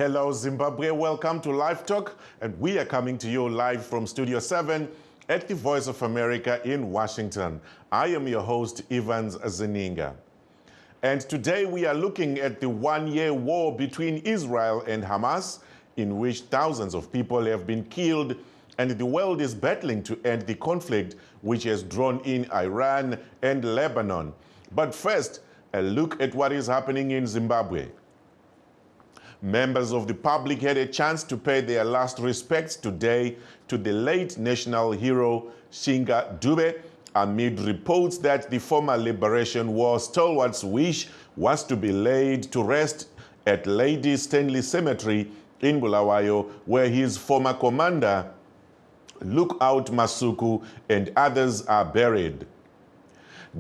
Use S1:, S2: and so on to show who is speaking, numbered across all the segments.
S1: Hello Zimbabwe, welcome to LiveTalk, and we are coming to you live from Studio 7 at the Voice of America in Washington. I am your host, Evans Zeninga. And today we are looking at the one-year war between Israel and Hamas, in which thousands of people have been killed, and the world is battling to end the conflict which has drawn in Iran and Lebanon. But first, a look at what is happening in Zimbabwe. Members of the public had a chance to pay their last respects today to the late national hero Shinga Dube, amid reports that the former Liberation War stalwart's wish was to be laid to rest at Lady Stanley Cemetery in Bulawayo, where his former commander, Lookout Masuku, and others are buried.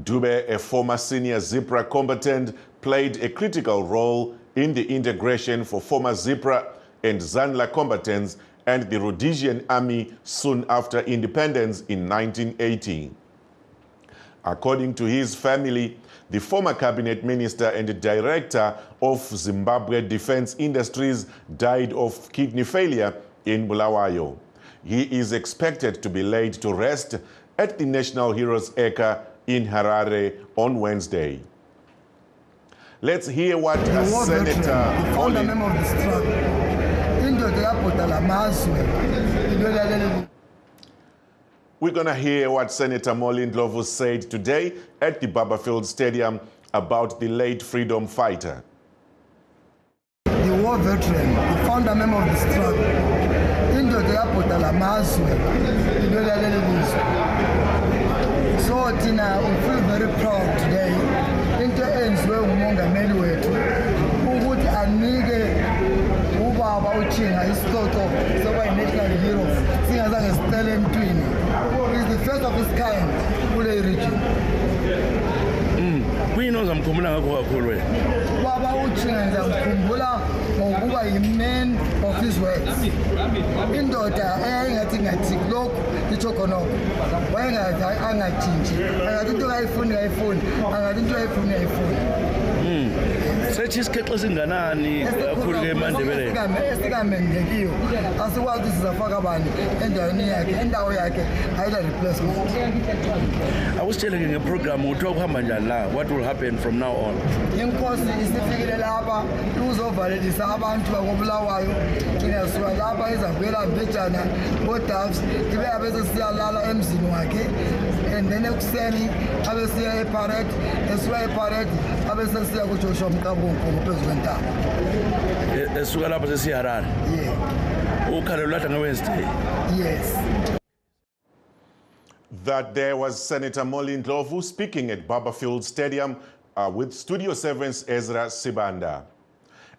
S1: Dube, a former senior ZIPRA combatant, played a critical role in the integration for former ZIPRA and Zanla combatants and the Rhodesian Army soon after independence in 1980. According to his family, the former cabinet minister and director of Zimbabwe Defense Industries died of kidney failure in Bulawayo. He is expected to be laid to rest at the National Heroes Acre in Harare on Wednesday. Let's hear what Senator We're going to hear what Senator Molindlovu said today at the Barberfield Stadium about the late freedom fighter.
S2: The war veteran, the founder member of the struggle, so Tina, we feel very proud today. Into ends where umongameli wethu ukuthi anike ubaba uChinga isicoco sokuba national hero singazange sicele emntwini. Is the first of his kind kule region.
S3: Kuyini ozamkhumbula ngakho kakhulu wena?
S2: Ubaba uChinga ngizamkhumbula ngokuba yi-man of his words. Indoda eyayingathi ngathi lokhu itsho khonokho wayengathi angatshintshi, angathi into ayifuni angathi into ayifuni.
S3: Sethi isikhexe esinganani kakhulu ke eMandebeleni?
S2: Esikamendlekiyo asikwazi ukuthi sizafaka bani endaweni yakhe, indawo yakhe ayila replacement.
S3: Awusitshele-ke ngeprogram uthiwa kuhamba njani la, what will happen from now on?
S2: Inkosi isifikile lapha ukuzovalelisa abantu bakobulawayo, ingasuka lapha izavela mbejana ngo-Doves ibe abese siyalala emzini wakhe, and then ekuseni abe siya eparade, esuka eparade abe sesiya kuJoshua Mqabungu phezu kwentaba.
S3: Esuka lapha sesiya Harare?
S2: Yeah.
S3: Ukhalelo lwahla nge-Wednesday?
S2: Yes.
S1: That there was Senator Molindlovu speaking at Barberfield Stadium with Studio 7's Ezra Sibanda.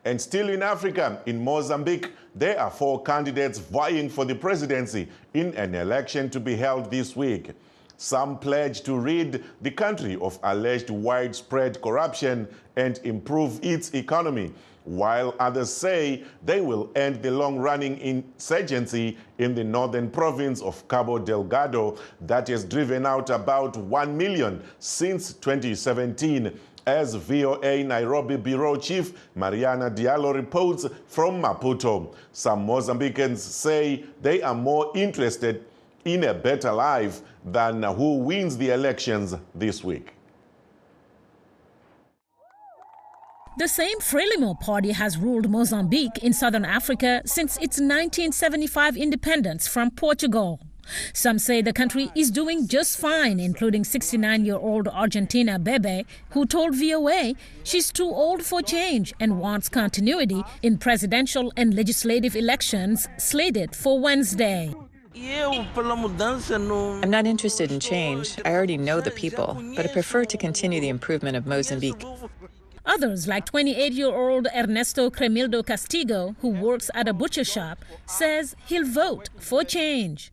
S1: And still in Africa, in Mozambique, there are 4 candidates vying for the presidency in an election to be held this week. Some pledge to rid the country of alleged widespread corruption and improve its economy, while others say they will end the long-running insurgency in the northern province of Cabo Delgado that has driven out about 1 million since 2017, as VOA Nairobi Bureau Chief Mariana Diallo reports from Maputo. Some Mozambicans say they are more interested in a better life than who wins the elections this week.
S4: The same Frelimo party has ruled Mozambique in southern Africa since its 1975 independence from Portugal. Some say the country is doing just fine, including 69-year-old Argentina Bebe, who told VOA she's too old for change and wants continuity in presidential and legislative elections slated for Wednesday.
S5: I'm not interested in change. I already know the people, but I prefer to continue the improvement of Mozambique.
S4: Others, like 28-year-old Ernesto Cremildo Castigo, who works at a butcher shop, says he'll vote for change.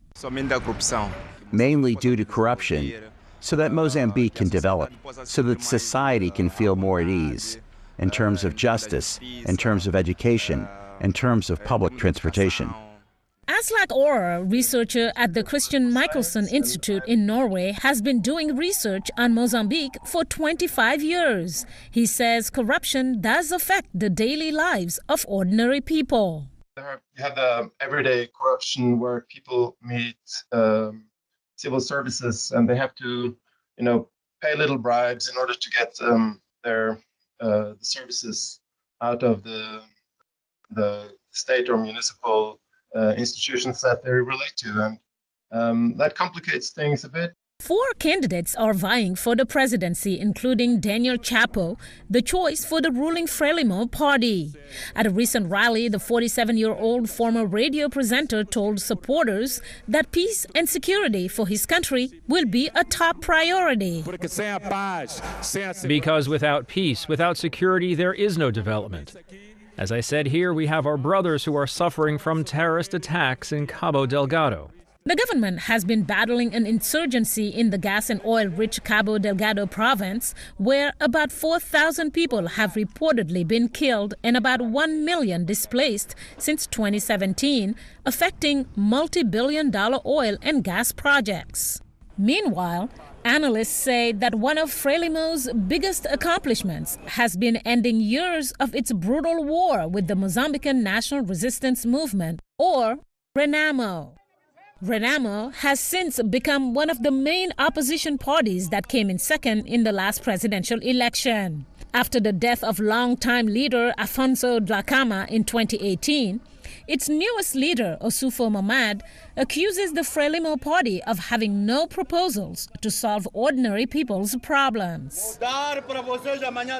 S6: Mainly due to corruption, so that Mozambique can develop, so that society can feel more at ease, in terms of justice, in terms of education, in terms of public transportation.
S4: Aslak Ora, researcher at the Christian Michelson Institute in Norway, has been doing research on Mozambique for 25 years. He says corruption does affect the daily lives of ordinary people.
S7: You have the everyday corruption where people meet civil services and they have to, pay little bribes in order to get their services out of the state or municipal institutions that they relate to, and that complicates things a bit.
S4: 4 candidates are vying for the presidency, including Daniel Chapo, the choice for the ruling Frelimo party. At a recent rally, the 47-year-old former radio presenter told supporters that peace and security for his country will be a top priority.
S8: Because without peace, without security, there is no development. As I said here, we have our brothers who are suffering from terrorist attacks in Cabo Delgado.
S4: The government has been battling an insurgency in the gas and oil-rich Cabo Delgado province, where about 4,000 people have reportedly been killed and about 1 million displaced since 2017, affecting multi-billion-dollar oil and gas projects. Meanwhile, analysts say that one of Frelimo's biggest accomplishments has been ending years of its brutal war with the Mozambican National Resistance Movement, or RENAMO. RENAMO has since become one of the main opposition parties that came in second in the last presidential election. After the death of longtime leader Afonso Dhlakama in 2018, its newest leader, Osufo Mamad, accuses the Frelimo party of having no proposals to solve ordinary people's problems.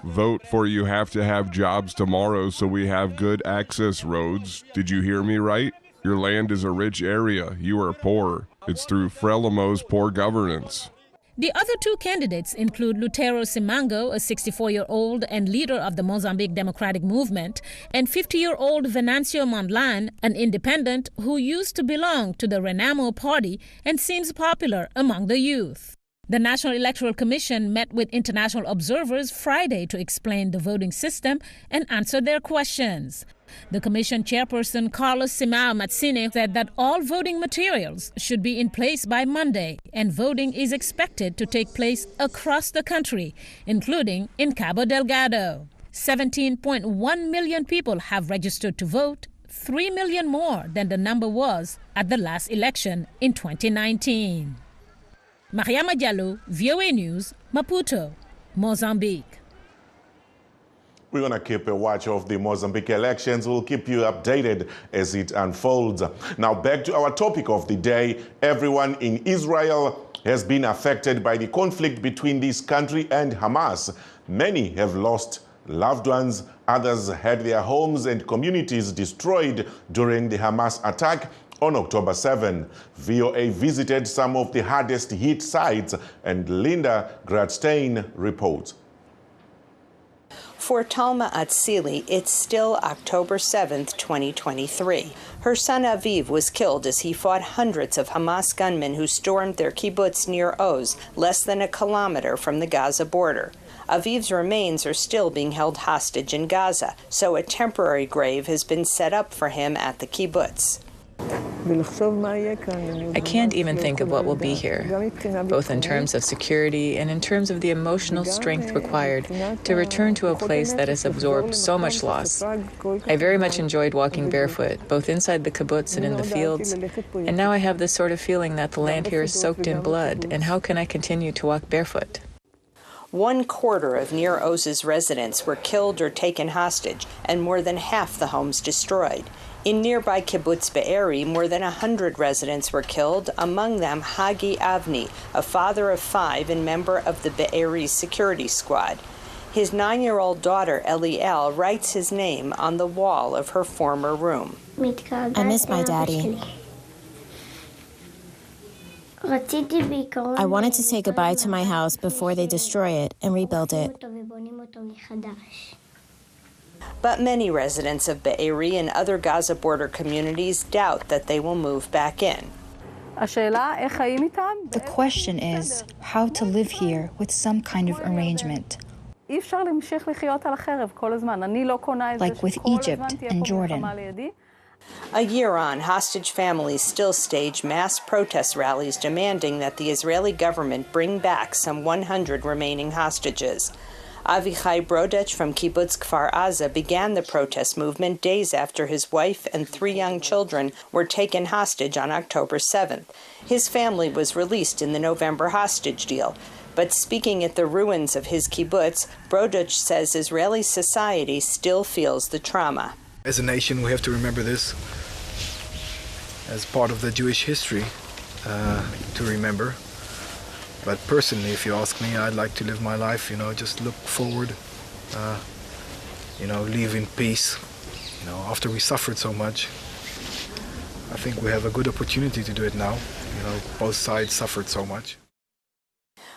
S9: Vote for you have to have jobs tomorrow so we have good access roads. Did you hear me right? Your land is a rich area. You are poor. It's through Frelimo's poor governance.
S4: The other 2 candidates include Lutero Simango, a 64-year-old and leader of the Mozambique Democratic Movement, and 50-year-old Venancio Mondlane, an independent who used to belong to the RENAMO party and seems popular among the youth. The National Electoral Commission met with international observers Friday to explain the voting system and answer their questions. The Commission chairperson Carlos Simão Matsine said that all voting materials should be in place by Monday, and voting is expected to take place across the country, including in Cabo Delgado. 17.1 million people have registered to vote, 3 million more than the number was at the last election in 2019. Mariama Diallo, VOA News, Maputo, Mozambique.
S1: We're going to keep a watch of the Mozambique elections. We'll keep you updated as it unfolds. Now, back to our topic of the day. Everyone in Israel has been affected by the conflict between this country and Hamas. Many have lost loved ones. Others had their homes and communities destroyed during the Hamas attack on October 7. VOA visited some of the hardest hit sites, and Linda Gradstein reports.
S10: For Talma Atzili, it's still October 7th, 2023. Her son Aviv was killed as he fought hundreds of Hamas gunmen who stormed their kibbutz near Oz, less than a kilometer from the Gaza border. Aviv's remains are still being held hostage in Gaza, so a temporary grave has been set up for him at the kibbutz.
S5: I can't even think of what will be here, both in terms of security and in terms of the emotional strength required to return to a place that has absorbed so much loss. I very much enjoyed walking barefoot, both inside the kibbutz and in the fields, and now I have this sort of feeling that the land here is soaked in blood, and how can I continue to walk barefoot?
S10: 1/4 of Nir Oz's residents were killed or taken hostage, and more than half the homes destroyed. In nearby kibbutz Be'eri, more than 100 residents were killed, among them Hagi Avni, a father of 5 and member of the Be'eri security squad. His 9-year-old daughter, Eliel, writes his name on the wall of her former room.
S11: I miss my daddy. I wanted to say goodbye to my house before they destroy it and rebuild it.
S10: But many residents of Be'eri and other Gaza border communities doubt that they will move back in.
S12: The question is how to live here with some kind of arrangement. Like with Egypt and Jordan.
S10: A year on, hostage families still stage mass protest rallies demanding that the Israeli government bring back some 100 remaining hostages. Avichai Brodech from Kibbutz Kfar Aza began the protest movement days after his wife and 3 young children were taken hostage on October 7th. His family was released in the November hostage deal. But speaking at the ruins of his kibbutz, Brodech says Israeli society still feels the trauma.
S13: As a nation, we have to remember this as part of the Jewish history to remember. But personally, if you ask me, I'd like to live my life, just look forward, live in peace. After we suffered so much, I think we have a good opportunity to do it now. Both sides suffered so much.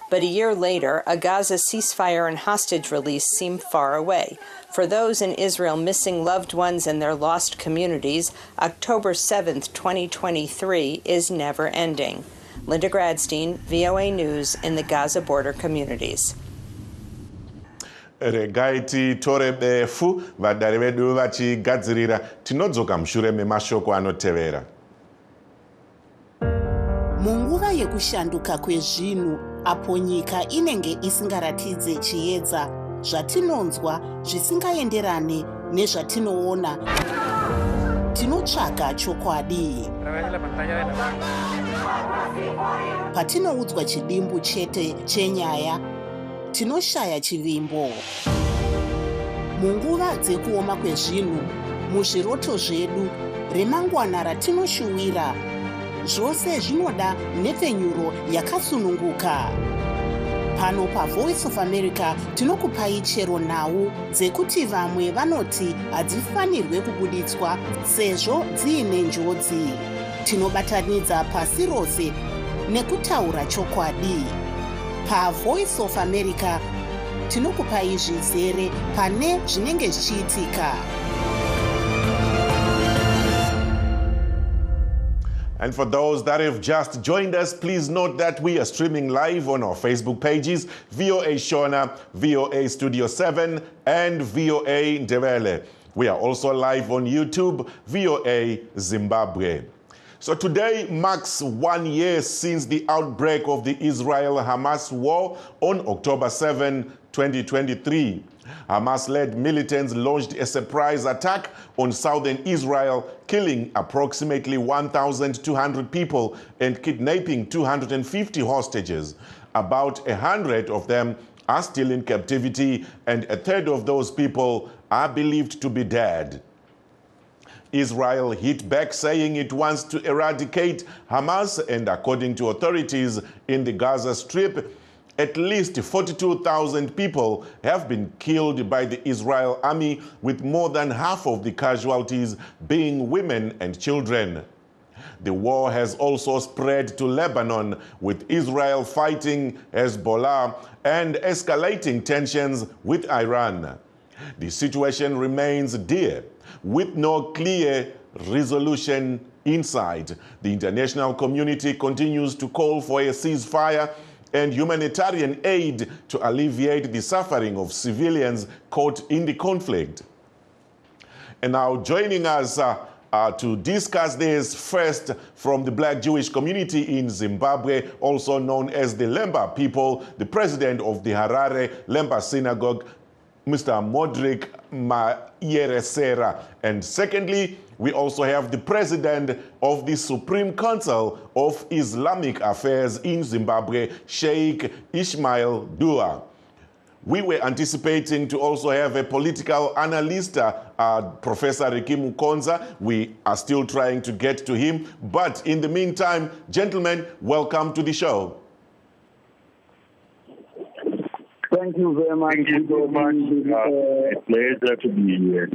S10: But a year later, a Gaza ceasefire and hostage release seem far away. For those in Israel missing loved ones and their lost communities, October 7th, 2023 is never ending. Linda Gradstein, VOA News in the Gaza border communities.
S1: Regai titore fu vadari vedu vachigadzirira tinodzoka mushure memashoko anotevera.
S14: Munguva yekushanduka kwezvinhu apo nyika inenge isingaratidze chiedza zvatinonzwa zvisingaenderane nezvatinoona tinotsvaga chokwadi. Patinoudzwa chidimbu chete chenyaya tinoshaya chivimbo. Munguva dzekuoma kwezvinhu muzviroto zvedu remangwana ratinoshuwira zvose zvinoda nhepfenyuro yakasununguka. Pano paVoice of America tinokupai chero nhau dzekuti vamwe vanoti hadzifanirwe kubuditswa sezvo dziine njodzi. Tinobatanidza pasi rose nekutaura chokwadi. PaVoice of America tinokupai zvizere pane zvinenge zvichiitika.
S1: And for those that have just joined us, please note that we are streaming live on our Facebook pages, VOA Shona, VOA Studio 7, and VOA Ndebele. We are also live on YouTube, VOA Zimbabwe. So today marks 1 year since the outbreak of the Israel-Hamas war on October 7, 2023. Hamas-led militants launched a surprise attack on southern Israel, killing approximately 1,200 people and kidnapping 250 hostages. About 100 of them are still in captivity, and a third of those people are believed to be dead. Israel hit back, saying it wants to eradicate Hamas, and according to authorities in the Gaza Strip, at least 42,000 people have been killed by the Israel army, with more than half of the casualties being women and children. The war has also spread to Lebanon, with Israel fighting Hezbollah and escalating tensions with Iran. The situation remains dire, with no clear resolution in sight. The international community continues to call for a ceasefire and humanitarian aid to alleviate the suffering of civilians caught in the conflict. And now joining us to discuss this, first from the Black Jewish community in Zimbabwe, also known as the Lemba people, the president of the Harare Lemba Synagogue, Mr. Modric Mayeresera. And secondly, we also have the president of the Supreme Council of Islamic Affairs in Zimbabwe, Sheikh Ismail Dua. We were anticipating to also have a political analyst, Professor Rikimu Konza. We are still trying to get to him. But in the meantime, gentlemen, welcome to the show.
S15: Thank you very much. Thank you so much. A pleasure to be here.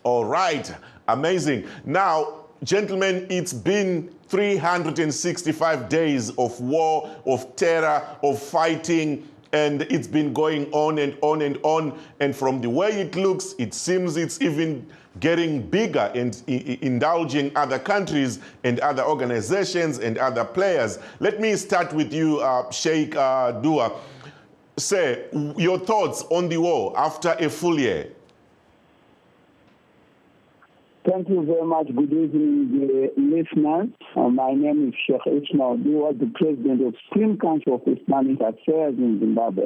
S1: All right. Amazing. Now, gentlemen, it's been 365 days of war, of terror, of fighting, and it's been going on and on and on. And from the way it looks, it seems it's even getting bigger and indulging other countries and other organizations and other players. Let me start with you, Sheikh Dua. Say, your thoughts on the war after a full year.
S15: Thank you very much. Good evening, listeners. My name is Sheikh Ismail Dua, the President of Supreme Council of Islamic Affairs in Zimbabwe.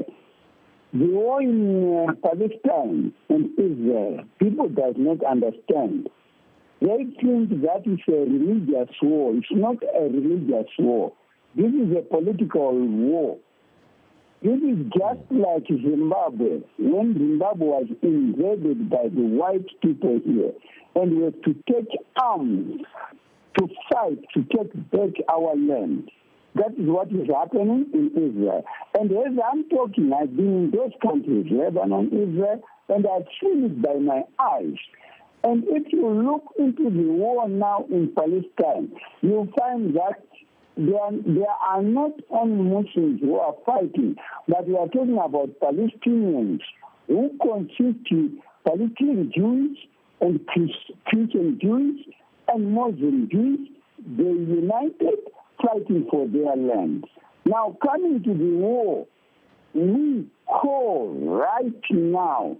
S15: The war in Palestine and Israel, people do not understand. They think that is a religious war. It's not a religious war. This is a political war. This is just like Zimbabwe, when Zimbabwe was invaded by the white people here, and we have to take arms to fight to take back our land. That is what is happening in Israel. And as I'm talking, I've been in those countries, Lebanon, Israel, and I've seen it by my eyes. And if you look into the war now in Palestine, you'll find that there are not only Muslims who are fighting, but we are talking about Palestinians who consist of Palestinian Jews and Christian Jews and Muslim Jews. They united fighting for their land. Now, coming to the war, we call right now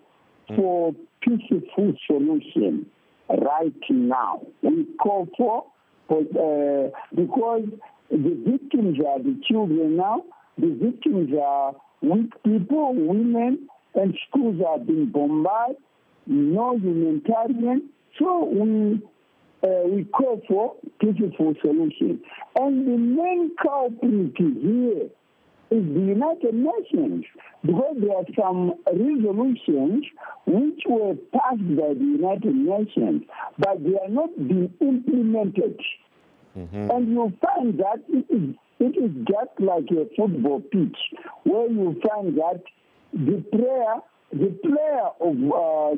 S15: for peaceful solution. Right now, we call for because the victims are the children now. The victims are weak people, women, and schools are being bombarded. No humanitarian. So we call for peaceful solution. And the main culprit here is the United Nations, because there are some resolutions which were passed by the United Nations, but they are not being implemented. Mm-hmm. And you find that it is just like a football pitch, where you find that the player of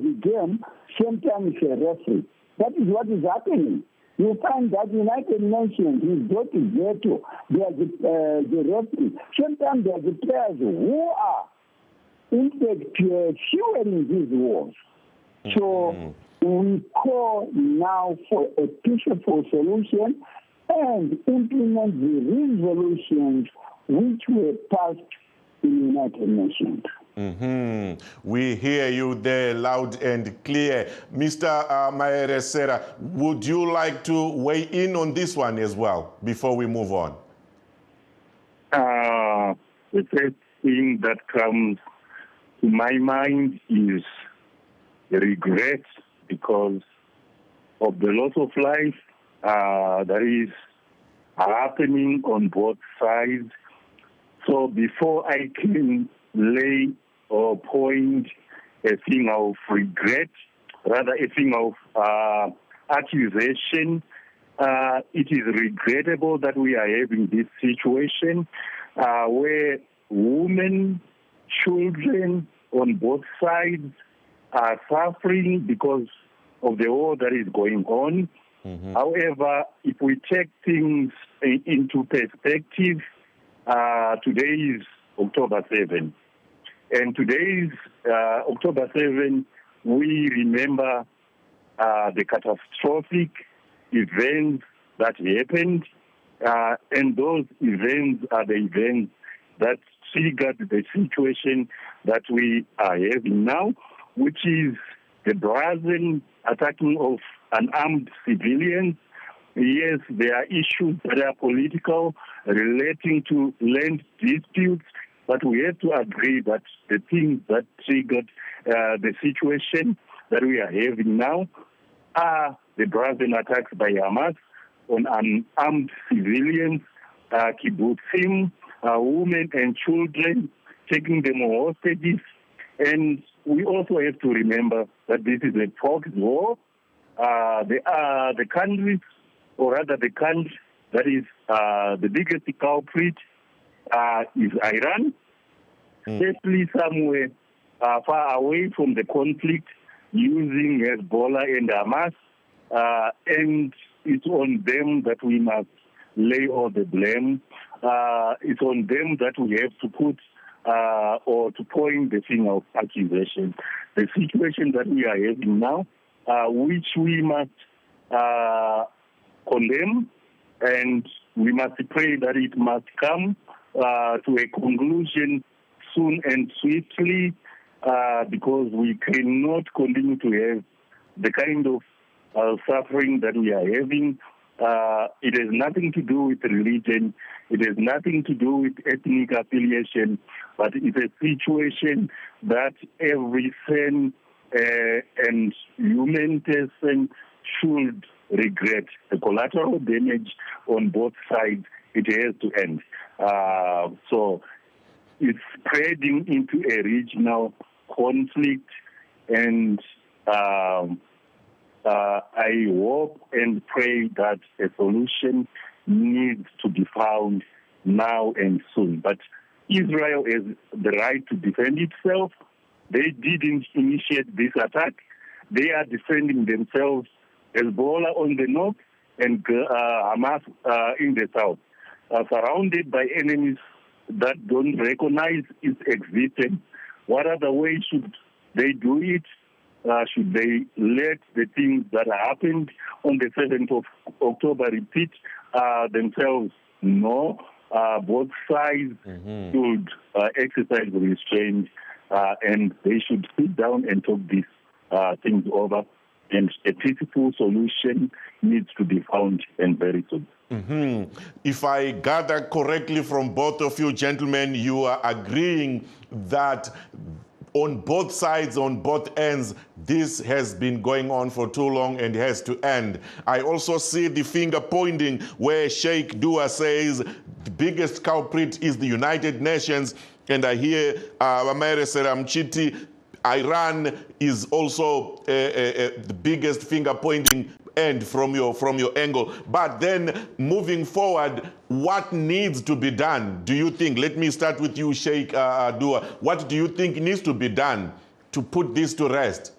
S15: the game sometimes is a referee. That is what is happening. You find that United Nations is got a veto. They are the referee. Sometimes they are the players who are, in fact, fueling these wars. Mm-hmm. So we call now for a peaceful solution and implement the resolutions which were passed in the United Nations.
S1: Mm-hmm. We hear you there loud and clear. Mr. Mayeresera, would you like to weigh in on this one as well before we move on?
S15: The first thing that comes to my mind is the regret because of the loss of life that is happening on both sides. So before I can lay or point a thing of regret, rather a thing of accusation, it is regrettable that we are having this situation where women, children on both sides are suffering because of the war that is going on. Mm-hmm. However, if we take things into perspective, today is October 7. And today's October 7, we remember the catastrophic events that happened, and those events are the events that triggered the situation that we are having now, which is the brazen attacking of unarmed civilians. Yes, there are issues that are political relating to land disputes, but we have to agree that the things that triggered the situation that we are having now are the brazen attacks by Hamas on unarmed civilians, kibbutzim, women and children, taking them hostages. And we also have to remember that this is a proxy war. The countries, or rather the country that is the biggest culprit is Iran, especially somewhere far away from the conflict, using Hezbollah and Hamas, and it's on them that we must lay all the blame. It's on them that we have to put or to point the finger of accusation. The situation that we are having now, which we must condemn, and we must pray that it must come to a conclusion soon and swiftly, because we cannot continue to have the kind of suffering that we are having. It has nothing to do with religion. It has nothing to do with ethnic affiliation, but it's a situation that every sin and human person should regret. The collateral damage on both sides, it has to end. So it's spreading into a regional conflict, and I hope and pray that a solution needs to be found now and soon. But Israel has the right to defend itself. They didn't initiate this attack. They are defending themselves, Hezbollah on the north and Hamas in the south, surrounded by enemies that don't recognize its existence. What other way should they do it? Should they let the things that happened on the 7th of October repeat themselves? No. Both sides should exercise restraint, and they should sit down and talk these things over. And a peaceful solution needs to be found, and very soon.
S1: If I gather correctly from both of you gentlemen, you are agreeing that on both sides, on both ends, this has been going on for too long and has to end. I also see the finger pointing where Sheikh Dua says the biggest culprit is the United Nations, and I hear Amere Seramchiti, Iran is also the biggest finger pointing end from your angle. But then moving forward, what needs to be done, do you think? Let me start with you, Sheikh Dua. What do you think needs to be done to put this to rest?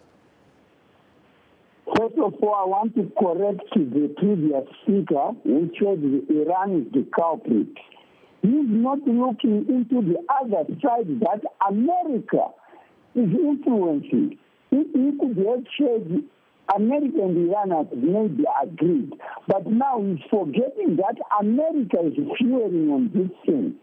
S15: First of all, I want to correct the previous speaker who said Iran is the culprit. He's not looking into the other side that America is influencing. If he could have said America and Iran have maybe agreed, but now he's forgetting that America is fueling on this thing.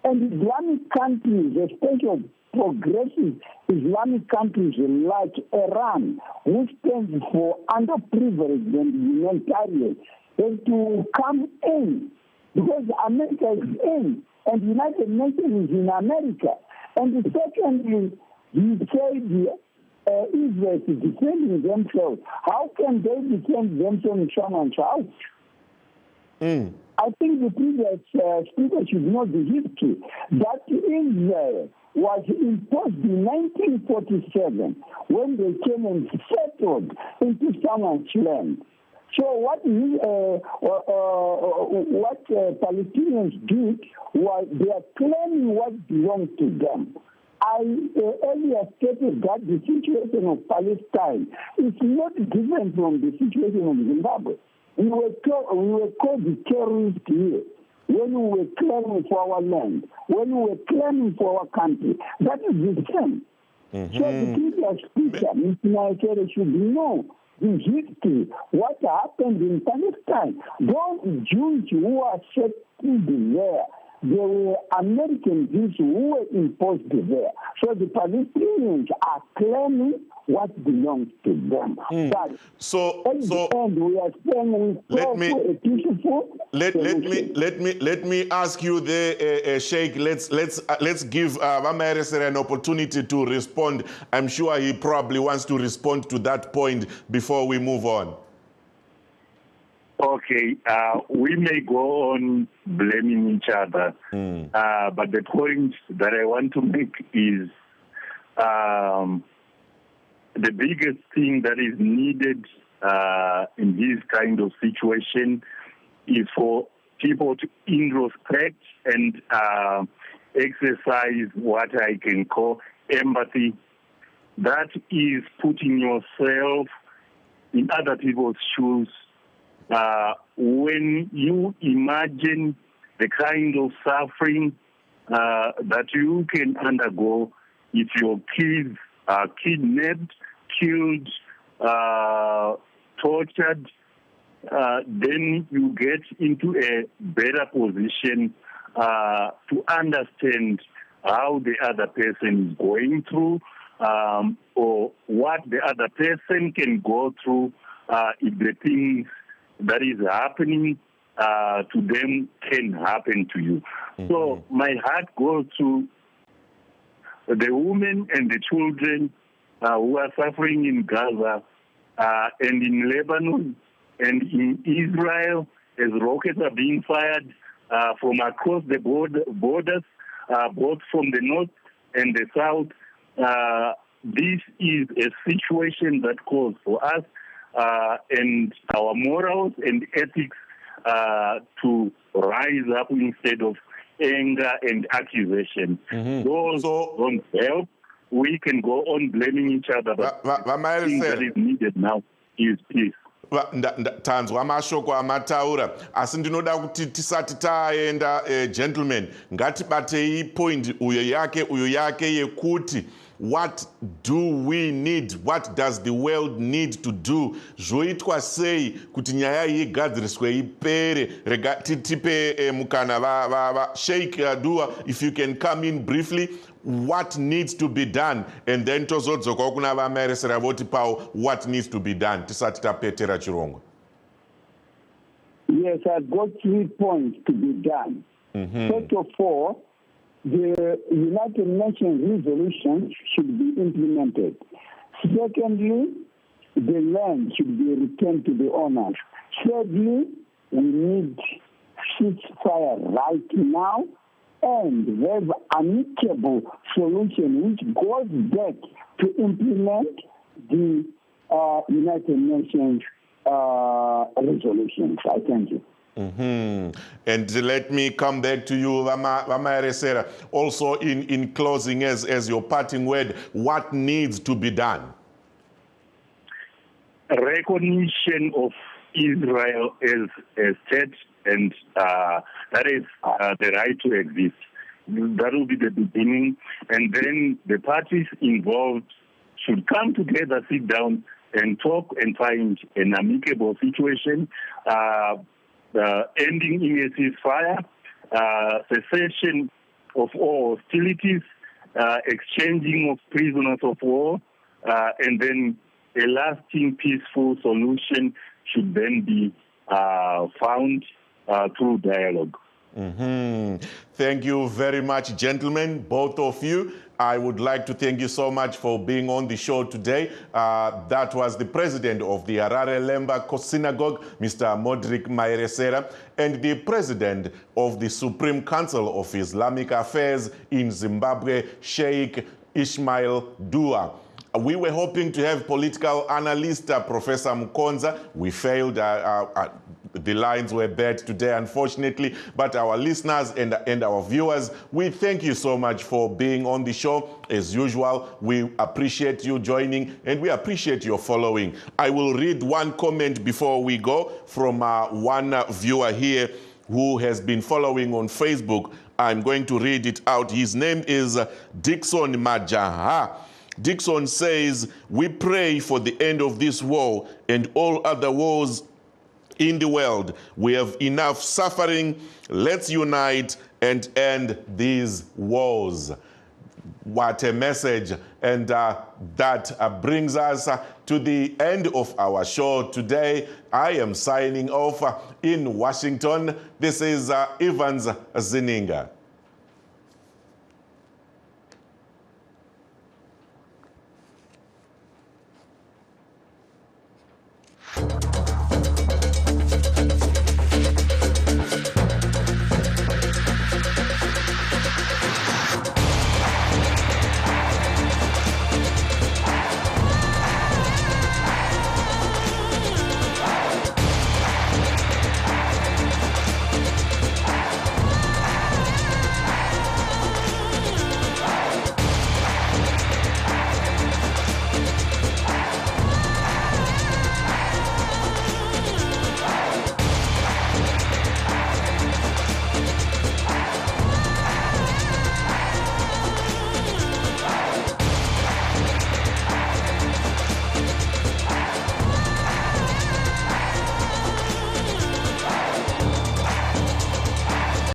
S15: And Islamic countries, especially progressive Islamic countries like Iran, who stands for underprivileged and humanitarian, have to come in, because America is in, and the United Nations is in America. And secondly, he said Israel is defending themselves. How can they defend themselves in someone's house? I think the previous speaker should know the history that Israel was imposed in 1947 when they came and settled into someone's land. So what Palestinians did was they are claiming what belongs to them. I earlier stated that the situation of Palestine is not different from the situation of Zimbabwe. We were called the terrorists here when we were claiming for our land, when we were claiming for our country. That is the same. So the previous speaker, Mr. Naikere, should know the history, what happened in Palestine. Those Jews who are settled there, they were American Jews who were imposed there. So the Palestinians are claiming what belongs to them. But at the end, we are saying we call for a peaceful solution.
S1: Let me ask you there, Sheikh. Let's give Amaresere an opportunity to respond. I'm sure he probably wants to respond to that point before we move on.
S15: Okay, we may go on blaming each other, but the point that I want to make is the biggest thing that is needed in this kind of situation is for people to introspect and exercise what I can call empathy. That is putting yourself in other people's shoes. When you imagine the kind of suffering that you can undergo if your kids are kidnapped, killed, tortured, then you get into a better position to understand how the other person is going through, or what the other person can go through if the things that is happening to them can happen to you. So my heart goes to the women and the children who are suffering in Gaza and in Lebanon and in Israel as rockets are being fired from across the borders, both from the north and the south. This is a situation that calls for us and our morals and ethics to rise up instead of anger and accusation. Those don't help. We can go on blaming each other, but the thing that is needed now is peace.
S1: Tanzwa mashoko amataura asi ndinoda kuti tisati taenda gentlemen ngatibatei point uyo yake yekuti what do we need, what does the world need to do, zvoitwa sei kuti nyaya iyi igadziriswe ipere. Rega titipe mukana Sheikh Dua, if you can come in briefly, what needs to be done, and then tozodzoka kuna vamaeresera voti pawo what needs to be done tisati tapetera chirongwa.
S15: Yes, I've got 3 points to be done. First of all, the United Nations resolutions should be implemented. Secondly, the land should be returned to the owners. Thirdly, we need ceasefire right now and have amicable solution which goes back to implement the United Nations resolutions. I thank you.
S1: And let me come back to you, Vamaeresera. Also, in closing, as your parting word, what needs to be done?
S15: Recognition of Israel as a state, and that is the right to exist. That will be the beginning, and then the parties involved should come together, sit down, and talk and find an amicable situation. Ending in a ceasefire, cessation of all hostilities, exchanging of prisoners of war, and then a lasting peaceful solution should then be found through dialogue.
S1: Thank you very much, gentlemen, both of you. I would like to thank you so much for being on the show today. That was the president of the Harare Lemba Synagogue, Mr. Modric Mayeresera, and the president of the Supreme Council of Islamic Affairs in Zimbabwe, Sheikh Ismail Dua. We were hoping to have political analyst Professor Mukonza. We failed. The lines were bad today, unfortunately. But our listeners and our viewers, we thank you so much for being on the show. As usual, we appreciate you joining and we appreciate your following. I will read one comment before we go from one viewer here who has been following on Facebook. I'm going to read it out. His name is Dixon Majaha. Dixon says, we pray for the end of this war and all other wars in the world. We have enough suffering. Let's unite and end these wars. What a message. And that brings us to the end of our show today. I am signing off in Washington. This is Evans Zininga.